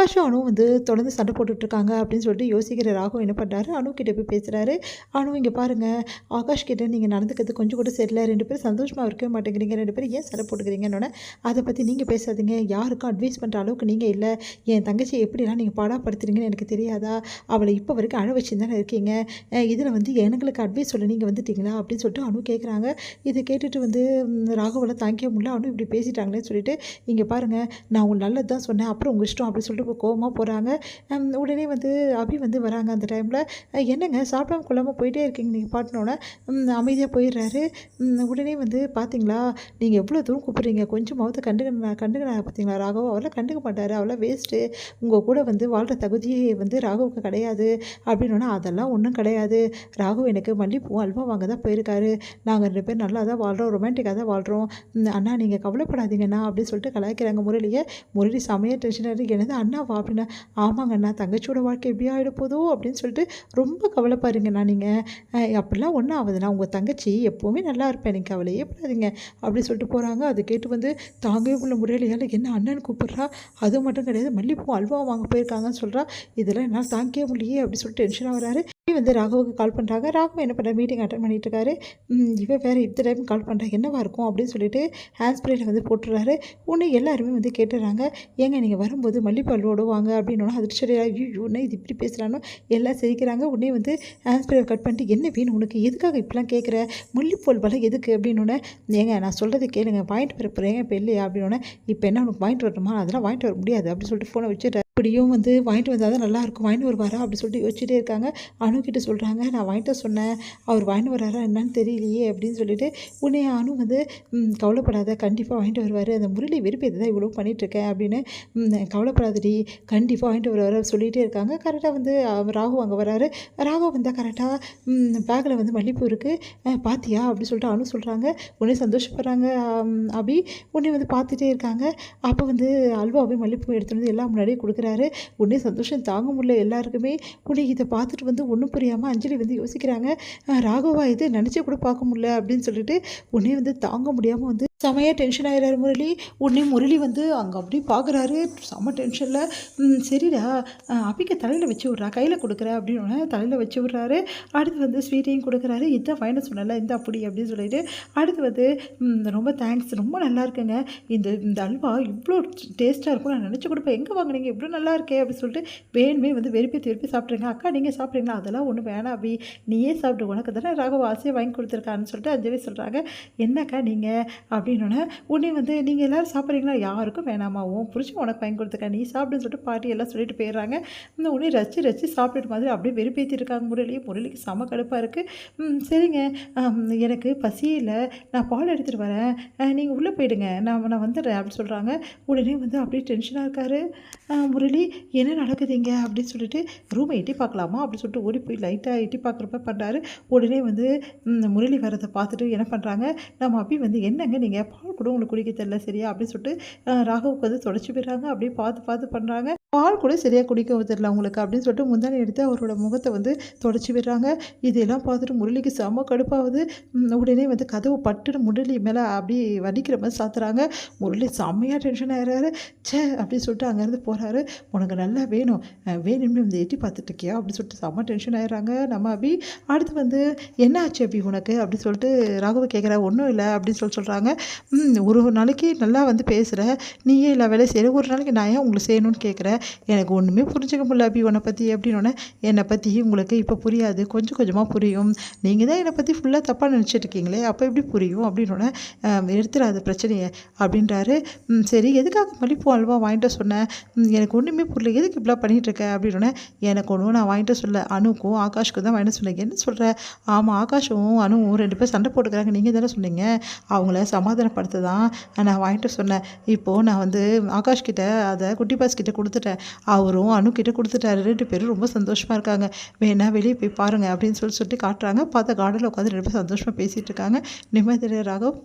ஆகாஷும் அனுவும் வந்து தொடர்ந்து சண்டை போட்டுட்ருக்காங்க அப்படின்னு சொல்லிட்டு யோசிக்கிற ராகு என்ன பண்ணுறாரு, அனு கிட்ட போய் பேசுகிறாரு. அனு இங்கே பாருங்கள், ஆகாஷ் கிட்ட நீங்கள் நடந்துக்கிறது கொஞ்சம் கூட சரியில்லை, 2 பேரும் சந்தோஷமாக இருக்கவே மாட்டேங்கிறீங்க, 2 பேரும் ஏன் சண்டை போட்டுக்கிறீங்கன்னு. அதை பற்றி நீங்கள் பேசாதீங்க, யாருக்கும் அட்வைஸ் பண்ணுற அளவுக்கு நீங்கள் இல்லை. என் தங்கச்சியை எப்படிலாம் நீங்கள் பாடாப்படுத்துறீங்கன்னு எனக்கு தெரியாதா, அவளை இப்போ வரைக்கும் அழ வச்சு தானே இருக்கீங்க, இதில் வந்து எங்களுக்கு அட்வைஸ் சொல்ல நீங்கள் வந்துட்டீங்களா அப்படின்னு சொல்லிட்டு அனு கேட்குறாங்க. இதை கேட்டுட்டு வந்து ராகுவால் தாங்கிக்க முடியல, அனு இப்படி பேசிட்டாங்களேன்னு சொல்லிட்டு, இங்கே பாருங்கள் நான் உங்களுக்கு நல்லது தான் சொன்னேன், அப்புறம் உங்கள் இஷ்டம் அப்படின்னு சொல்லிட்டு கோவமாக போகிறாங்க. உடனே வந்து அபி வந்து வராங்க. அந்த டைமில் என்னங்க சாப்பிடாம கொள்ளாமல் போயிட்டே இருக்கீங்க நீங்கள் பாட்டினோட அமைதியாக போயிடுறாரு. உடனே வந்து பார்த்தீங்களா நீங்கள் எவ்வளோ தூரம் கூப்பிட்றீங்க, கொஞ்சமாவது கண்டுக்கினா பார்த்தீங்களா ராகவ், அவரெல்லாம் கண்டுக்க மாட்டார், அவெல்லாம் வேஸ்ட்டு, உங்கள் கூட வந்து வாழ்கிற தகுதியே வந்து ராகுவுக்கு கிடையாது அப்படின்னா, அதெல்லாம் ஒன்றும் கிடையாது. ராகு எனக்கு மல்லிப்பூ அல்வா வாங்க தான் போயிருக்காரு, நாங்கள் 2 பேர் நல்லா தான் வாழ்கிறோம், ரொமான்டிக்காக தான் வாழ்கிறோம், அண்ணா நீங்கள் கவலைப்படாதீங்கண்ணா அப்படின்னு சொல்லிட்டு கலாய்க்கிறாங்க முரளியை. முரளி செமையாக டென்ஷனாக என்னது அண்ணாவா அப்படின்னா, ஆமாங்க அண்ணா தங்கச்சியோட வாழ்க்கை எப்படி ஆகிட போதோ அப்படின்னு சொல்லிட்டு ரொம்ப கவலைப்பாருங்கண்ணா நீங்கள், அப்படிலாம் ஒன்றும் ஆகுதுண்ணா, உங்கள் தங்கச்சி எப்போவுமே நல்லா இருப்பேன், நீங்கள் கவலையே படாதீங்க அப்படின்னு சொல்லிட்டு போகிறாங்க. அதை கேட்டு வந்து தாங்கவே உள்ள முறையிலையால் என்ன அண்ணன் கூப்பிட்றா, அது மட்டும் கிடையாது மல்லிப்பூ அல்வா வாங்க போயிருக்காங்கன்னு சொல்கிறா, இதெல்லாம் என்னால் தாங்கிக்கவே முடியே அப்படின்னு சொல்லிட்டு டென்ஷனாக வராரு. வந்து ராகுவுக்கு கால் பண்ணுறாங்க. ராகு என்ன பண்ணுற மீட்டிங் அட்டன் பண்ணிட்டு இருக்காரு. இவன் வேறு இந்த டைம் கால் பண்ணுறா, என்னவா இருக்கும் அப்படின்னு சொல்லிட்டு ஹேண்ட் ஸ்ப்ரேயில் வந்து போட்டுறாரு. உடனே எல்லாருமே வந்து கேட்டுறாங்க, ஏங்க நீங்கள் வரும்போது மல்லிப்பூ அல்வாவோட வாங்க அப்படின்னா அதிர்ச்சியாக ஐயோன்னு இது இப்படி பேசுகிறானோ எல்லாம் சிரிக்கிறாங்க. உடனே வந்து ஹேண்ட் ஸ்ப்ரேவை கட் பண்ணிட்டு, என்ன வேணும் உனக்கு, எதுக்காக இப்படிலாம் கேட்குற, மல்லிப்பூ அல்வாலாம் எதுக்கு அப்படின்னோடனே, ஏங்க நான் சொல்கிறது கேளுங்க, வாங்கிட்டு வர போகிறேன் இப்போ இல்லையா அப்படின்னோடனே, இப்போ என்ன உனக்கு வாங்கிட்டு வரணுமா, அதெல்லாம் வாங்கிட்டு வர முடியாது அப்படின்னு சொல்லிட்டு ஃபோனை வச்சுட்டு இப்படியும் வந்து வாங்கிட்டு வந்தால் தான் நல்லாயிருக்கும், வாங்கிட்டு வருவாரா அப்படின்னு சொல்லிட்டு யோசிச்சுட்டே இருக்காங்க. அணுக்கிட்ட சொல்கிறாங்க, நான் வாங்கிட்டு சொன்னேன், அவர் வாங்கிட்டு வராரா என்னன்னு தெரியலையே அப்படின்னு சொல்லிட்டு. உடனே அணு வந்து கவலைப்படாத, கண்டிப்பாக வாங்கிட்டு வருவார், அந்த முரளி வெறுப்பேது தான் இவ்வளோ பண்ணிகிட்ருக்கேன் அப்படின்னு, கவலைப்படாதடி கண்டிப்பாக வாங்கிட்டு வருவார் சொல்லிகிட்டே இருக்காங்க. கரெக்டாக வந்து ராகு அங்கே வராரு. ராகு வந்தால் கரெக்டாக பேக்கில் வந்து மல்லிப்பூ இருக்குது, பாத்தியா அப்படின்னு சொல்லிட்டு அணு சொல்கிறாங்க. உடனே சந்தோஷப்படுறாங்க அபி. உடனே வந்து பார்த்துட்டே இருக்காங்க. அப்போ வந்து அல்வாவே மல்லிப்பூ எடுத்துகிட்டு வந்து எல்லாம் முன்னாடியே கொடுக்குறாரு. உடனே சந்தோஷம் தாங்க முடியல எல்லாருக்குமே. உடனே இதை பார்த்துட்டு வந்து ஒன்றும் புரியாமல் அஞ்சலி வந்து யோசிக்கிறாங்க, ராகவா இது நினச்சி கூட பார்க்க முடியல அப்படின்னு சொல்லிட்டு. உடனே வந்து தாங்க முடியாமல் வந்து செமையாக டென்ஷன் ஆகிறாரு முரளி. உடனே முரளி வந்து அங்கே அப்படி பார்க்குறாரு, செம்ம டென்ஷனில். சரிடா அபிக்க தலையில் வச்சு விட்றா, கையில் கொடுக்குற அப்படின்னு தலையில் வச்சு விட்றாரு. அடுத்து வந்து ஸ்வீட்டையும் கொடுக்குறாரு, இதான் ஃபைனல் சொன்னல இந்த அப்படி அப்படின்னு சொல்லிட்டு. அடுத்து வந்து ரொம்ப தேங்க்ஸ், ரொம்ப நல்லா இருக்குங்க, இந்த அல்வா இவ்வளோ டேஸ்ட்டாக இருக்கும் நான் நினச்சி கொடுப்பேன், எங்கே வாங்கினீங்க இவ்வளோ நல்லா இருக்கே அப்படின்னு சொல்லிட்டு வேணுமே வந்து விருப்பி சாப்பிட்றீங்க. அக்கா நீங்கள் சாப்பிட்றீங்களா, அதெல்லாம் ஒன்றும் வேணாம் அபி, நீயே சாப்பிட்டு, உனக்கு தானே ராகவ ஆசையை வாங்கி கொடுத்துருக்கான்னு சொல்லிட்டு அஞ்சலி சொல்கிறாங்க. என்னக்கா நீங்கள் அப்படின்னோடனே உடனே வந்து நீங்கள் எல்லோரும் சாப்பிட்றீங்களா, யாருக்கும் வேணாமா, புரிச்சு உனக்கு வாங்கி கொடுத்துருக்கா, நீ சாப்பிடுன்னு சொல்லிட்டு பாட்டி எல்லாம் சொல்லிட்டு போயிடுறாங்க. இந்த உடனே ரசி சாப்பிட்டுட்டு மாதிரி அப்படியே வெறுப்பேற்றிருக்காங்க முரளிக்கு செம கடுப்பாக இருக்குது. சரிங்க எனக்கு பசியே இல்லை, நான் பால் எடுத்துகிட்டு வரேன், நீங்கள் உள்ளே போயிடுங்க, நான் வந்துடுறேன் அப்படின்னு சொல்கிறாங்க. உடனே வந்து அப்படியே டென்ஷனாக இருக்காரு முரளி. என்ன நடக்குதுங்க அப்படின்னு சொல்லிட்டு, ரூமை எட்டி பார்க்கலாமா அப்படின்னு சொல்லிட்டு ஓடி போய் லைட்டாக எட்டி பார்க்குறப்ப பண்ணுறாரு. உடனே வந்து முரளி வரதை பார்த்துட்டு என்ன பண்ணுறாங்க, நம்ம அப்படி வந்து என்னங்க நீங்கள் பால் கூட உங்களுக்கு குடிக்க தெரியல சரியா அப்படின்னு சொல்லிட்டு ராகவுக்கு வந்து தொடச்சி போயிடுறாங்க. அப்படியே பார்த்து பண்ணுறாங்க. பால் கூட சரியாக குடிக்க தெரியல உங்களுக்கு அப்படின்னு சொல்லிட்டு முந்தானி எடுத்து அவரோட முகத்தை வந்து தொடச்சி விடுறாங்க. இதெல்லாம் பார்த்துட்டு முரளிக்கு செம கடுப்பாகுது. உடனே வந்து கதவு பட்டுன்னு முரளி மேலே அப்படி வடிக்கிற மாதிரி சாத்துறாங்க. முரளி செம்மையாக டென்ஷன் ஆகிறாரு. அப்படின்னு சொல்லிட்டு அங்கேருந்து போகிறாரு. உனக்கு நல்லா வேணும்னு வந்து எட்டி பார்த்துட்டு இருக்கியா அப்படின்னு சொல்லிட்டு செம்ம டென்ஷன் ஆகிறாங்க நம்ம அபி. அடுத்து வந்து என்ன ஆச்சு அபி உனக்கு அப்படின்னு சொல்லிட்டு ராகவ கேட்குறா. ஒன்றும் இல்லை அப்படின்னு சொல்கிறாங்க. ஒரு நாளைக்கு நல்லா வந்து பேசுகிற, நீயே எல்லா வேலையும் செய்கிற, ஒரு நாளைக்கு நான் ஏன் உங்களுக்கு செய்யணும்னு கேட்குறேன், எனக்கு ஒன்றுமே புரிஞ்சுக்க முடியல அபி உன்னை பற்றி அப்படின்னோடனே, என்னை பற்றி உங்களுக்கு இப்போ புரியாது, கொஞ்சம் கொஞ்சமாக புரியும், நீங்கள் தான் என்னை பற்றி ஃபுல்லாக தப்பாக நினச்சிட்டு இருக்கீங்களே, அப்போ எப்படி புரியும் அப்படின்னோடனே, எடுத்துடாத பிரச்சனையை அப்படின்றாரு. சரி எதுக்காக மல்லிப்பூ அல்வா வாங்கிட்டு சொன்னேன், எனக்கு ஒன்றுமே புரியல, எதுக்கு இப்படிலாம் பண்ணிகிட்ருக்க அப்படின்னோடனே, எனக்கு ஒன்றும் நான் வாங்கிட்டு சொல்ல, அணுக்கும் ஆகாஷுக்கும் தான் வாங்கிட்டு சொன்னேன். என்ன சொல்கிற, ஆமாம் ஆகாஷும் அணுவும் 2 பேர் சண்டை போட்டுக்கிறாங்க, நீங்கள் தானே சொன்னீங்க, அவங்கள சமாதானப்படுத்த தான் நான் வாங்கிட்டு சொன்னேன். இப்போது நான் வந்து ஆகாஷ்கிட்ட அதை குட்டி பாஸ் கிட்ட கொடுத்துட்டேன், அவரும் அணுக்கிட்ட கொடுத்துட்டாரு, 2 பேரும் ரொம்ப சந்தோஷமாக இருக்காங்க, வேணா வெளியே போய் பாருங்கள் அப்படின்னு சொல்லிட்டு காட்டுறாங்க. பார்த்தா கார்டனில் உட்காந்து 2 பேரும் சந்தோஷமாக பேசிகிட்டு இருக்காங்க. நிம்மதியாக ராகவ்